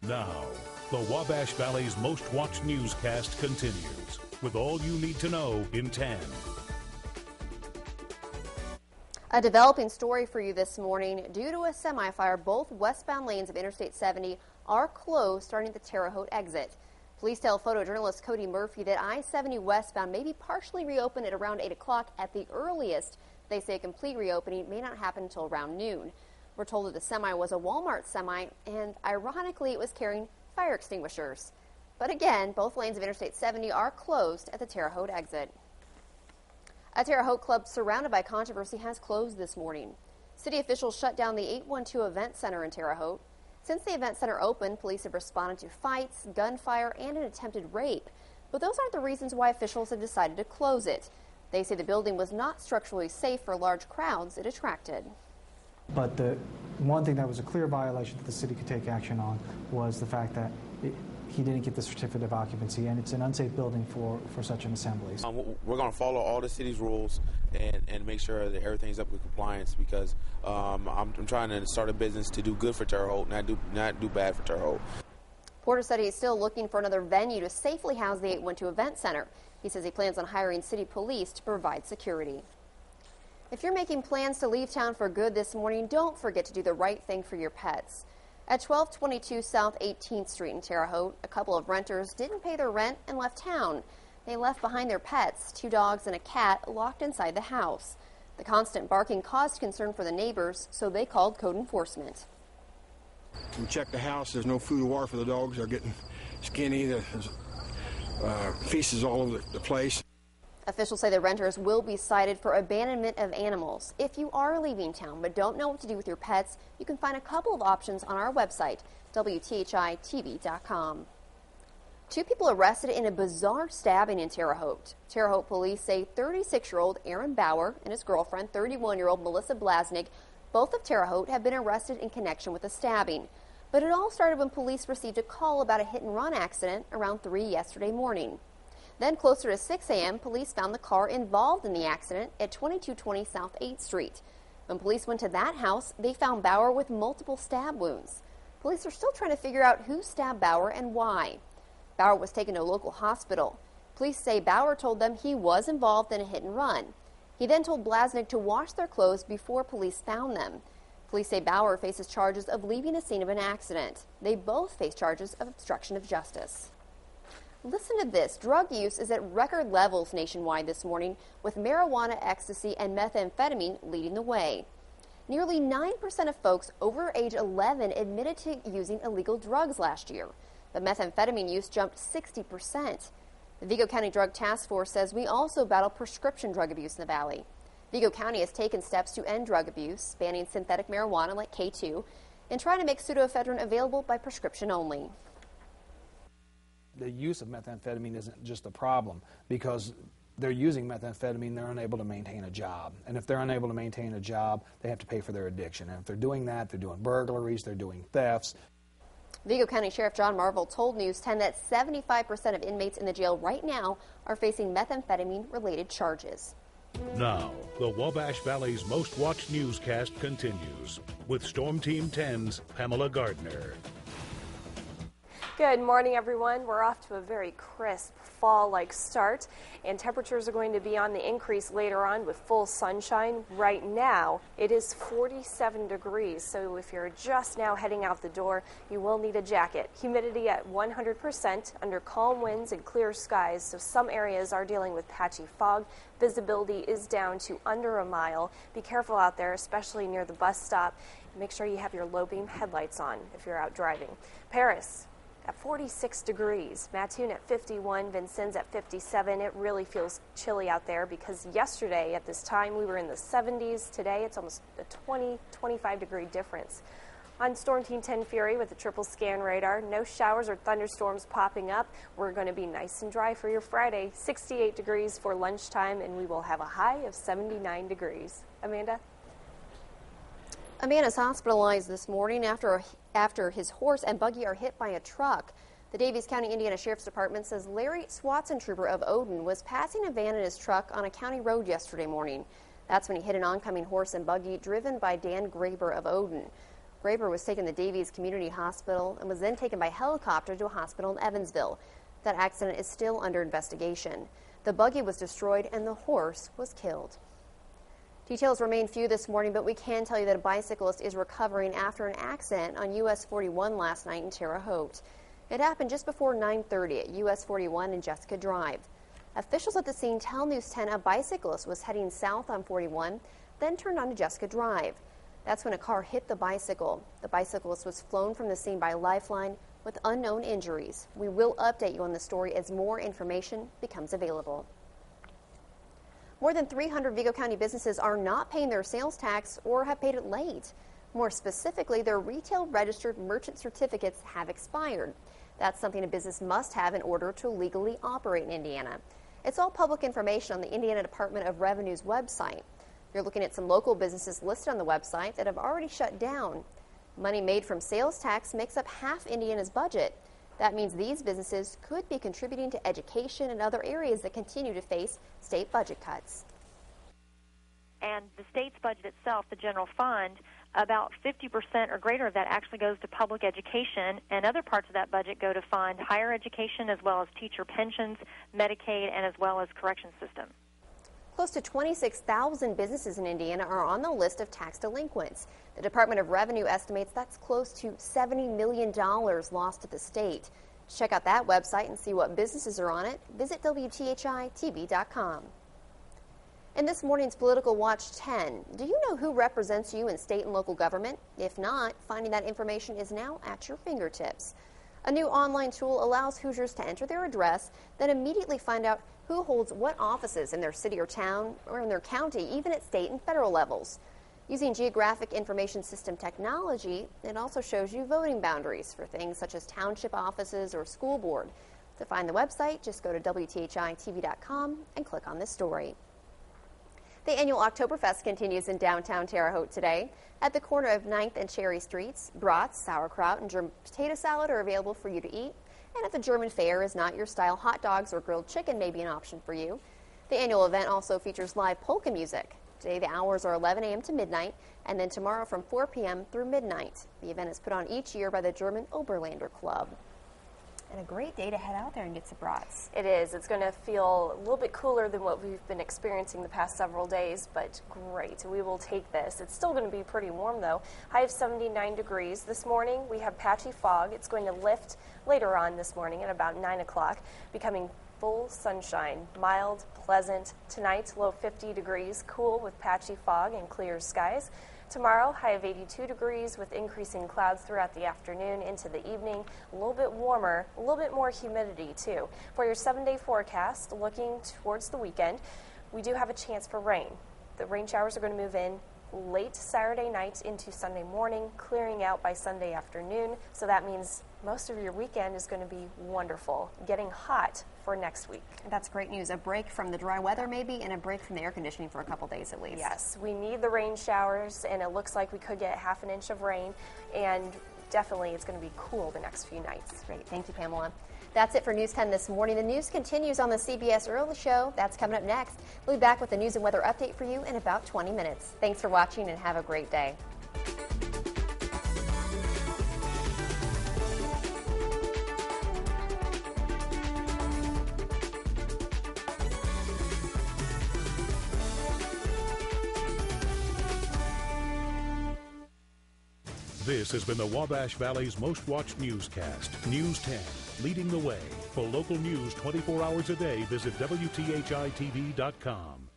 Now, the Wabash Valley's most watched newscast continues with all you need to know in 10. A developing story for you this morning. Due to a semi-fire, both westbound lanes of Interstate 70 are closed starting at the Terre Haute exit. Police tell photojournalist Cody Murphy that I-70 westbound may be partially reopened at around 8 o'clock at the earliest. They say a complete reopening may not happen until around noon. We're told that the semi was a Walmart semi, and ironically, it was carrying fire extinguishers. But again, both lanes of Interstate 70 are closed at the Terre Haute exit. A Terre Haute club surrounded by controversy has closed this morning. City officials shut down the 812 Event Center in Terre Haute. Since the event center opened, police have responded to fights, gunfire, and an attempted rape. But those aren't the reasons why officials have decided to close it. They say the building was not structurally safe for large crowds it attracted. But the one thing that was a clear violation that the city could take action on was the fact that he didn't get the certificate of occupancy, and it's an unsafe building for such an assembly. We're going to follow all the city's rules and make sure that everything's up with compliance, because I'm trying to start a business to do good for Terre Haute, not do bad for Terre Haute. Porter said he's still looking for another venue to safely house the 812 Event Center. He says he plans on hiring city police to provide security. If you're making plans to leave town for good this morning, don't forget to do the right thing for your pets. At 1222 South 18th Street in Terre Haute, a couple of renters didn't pay their rent and left town. They left behind their pets, 2 dogs and a cat, locked inside the house. The constant barking caused concern for the neighbors, so they called code enforcement. We checked the house. There's no food or water for the dogs. They're getting skinny. There's feces all over the place. Officials say the renters will be cited for abandonment of animals. If you are leaving town but don't know what to do with your pets, you can find a couple of options on our website, WTHI-TV.com. 2 people arrested in a bizarre stabbing in Terre Haute. Terre Haute police say 36-year-old Aaron Bauer and his girlfriend, 31-year-old Melissa Blasnik, both of Terre Haute, have been arrested in connection with the stabbing. But it all started when police received a call about a hit-and-run accident around 3 yesterday morning. Then closer to 6 a.m., police found the car involved in the accident at 2220 South 8th Street. When police went to that house, they found Bauer with multiple stab wounds. Police are still trying to figure out who stabbed Bauer and why. Bauer was taken to a local hospital. Police say Bauer told them he was involved in a hit and run. He then told Blasnik to wash their clothes before police found them. Police say Bauer faces charges of leaving the scene of an accident. They both face charges of obstruction of justice. Listen to this. Drug use is at record levels nationwide this morning, with marijuana, ecstasy, and methamphetamine leading the way. Nearly 9% of folks over age 11 admitted to using illegal drugs last year, but methamphetamine use jumped 60%. The Vigo County Drug Task Force says we also battle prescription drug abuse in the valley. Vigo County has taken steps to end drug abuse, banning synthetic marijuana like K2, and trying to make pseudoephedrine available by prescription only. The use of methamphetamine isn't just a problem because they're using methamphetamine, they're unable to maintain a job. And if they're unable to maintain a job, they have to pay for their addiction. And if they're doing that, they're doing burglaries, they're doing thefts. Vigo County Sheriff John Marvel told News 10 that 75% of inmates in the jail right now are facing methamphetamine-related charges. Now, the Wabash Valley's most watched newscast continues with Storm Team 10's Pamela Gardner. Good morning, everyone. We're off to a very crisp fall-like start, and temperatures are going to be on the increase later on with full sunshine. Right now, it is 47 degrees, so if you're just now heading out the door, you will need a jacket. Humidity at 100% under calm winds and clear skies, so some areas are dealing with patchy fog. Visibility is down to under a mile. Be careful out there, especially near the bus stop. Make sure you have your low-beam headlights on if you're out driving. Paris at 46 degrees, Mattoon at 51, Vincennes at 57. It really feels chilly out there because yesterday at this time we were in the 70s. Today it's almost a 20-25 degree difference. On Storm Team 10 Fury with the triple scan radar, no showers or thunderstorms popping up. We're going to be nice and dry for your Friday. 68 degrees for lunchtime, and we will have a high of 79 degrees. Amanda? A man is hospitalized this morning after his horse and buggy are hit by a truck. The Daviess County, Indiana Sheriff's Department says Larry Swatson, trooper of Odin, was passing a van in his truck on a county road yesterday morning. That's when he hit an oncoming horse and buggy driven by Dan Graber of Odin. Graver was taken to Davies Community Hospital and was then taken by helicopter to a hospital in Evansville. That accident is still under investigation. The buggy was destroyed and the horse was killed. Details remain few this morning, but we can tell you that a bicyclist is recovering after an accident on US 41 last night in Terre Haute. It happened just before 9:30 at US 41 and Jessica Drive. Officials at the scene tell News 10 a bicyclist was heading south on 41, then turned onto Jessica Drive. That's when a car hit the bicycle. The bicyclist was flown from the scene by Lifeline with unknown injuries. We will update you on the story as more information becomes available. More than 300 Vigo County businesses are not paying their sales tax or have paid it late. More specifically, their retail registered merchant certificates have expired. That's something a business must have in order to legally operate in Indiana. It's all public information on the Indiana Department of Revenue's website. You're looking at some local businesses listed on the website that have already shut down. Money made from sales tax makes up half Indiana's budget. That means these businesses could be contributing to education and other areas that continue to face state budget cuts. And the state's budget itself, the general fund, about 50% or greater of that actually goes to public education, and other parts of that budget go to fund higher education as well as teacher pensions, Medicaid, and as well as correction system. Close to 26,000 businesses in Indiana are on the list of tax delinquents. The Department of Revenue estimates that's close to $70 million lost to the state. To check out that website and see what businesses are on it, visit WTHI-TV.com. In this morning's Political Watch 10, do you know who represents you in state and local government? If not, finding that information is now at your fingertips. A new online tool allows Hoosiers to enter their address, then immediately find out who holds what offices in their city or town or in their county, even at state and federal levels. Using geographic information system technology, it also shows you voting boundaries for things such as township offices or school board. To find the website, just go to WTHI-TV.com and click on this story. The annual Oktoberfest continues in downtown Terre Haute today. At the corner of 9th and Cherry Streets, brats, sauerkraut, and German potato salad are available for you to eat. And if the German fare is not your style, hot dogs or grilled chicken may be an option for you. The annual event also features live polka music. Today the hours are 11 a.m. to midnight, and then tomorrow from 4 p.m. through midnight. The event is put on each year by the German Oberländer Club. And a great day to head out there and get some brats. It is. It's going to feel a little bit cooler than what we've been experiencing the past several days, but great. We will take this. It's still going to be pretty warm, though. High of 79 degrees. This morning, we have patchy fog. It's going to lift later on this morning at about 9 o'clock, becoming full sunshine, mild, pleasant. Tonight, low 50 degrees, cool with patchy fog and clear skies. Tomorrow, high of 82 degrees with increasing clouds throughout the afternoon into the evening. A little bit warmer, a little bit more humidity too. For your 7-day forecast, looking towards the weekend, we do have a chance for rain. The rain showers are going to move in late Saturday night into Sunday morning, clearing out by Sunday afternoon. So that means most of your weekend is going to be wonderful, getting hot for next week. That's great news. A break from the dry weather maybe, and a break from the air conditioning for a couple days at least. Yes, we need the rain showers, and it looks like we could get half an inch of rain, and definitely it's going to be cool the next few nights. Great. Thank you, Pamela. That's it for News 10 this morning. The news continues on the CBS Early Show. That's coming up next. We'll be back with the news and weather update for you in about 20 minutes. Thanks for watching and have a great day. This has been the Wabash Valley's most watched newscast, News 10, leading the way. For local news 24 hours a day, visit WTHI-TV.com.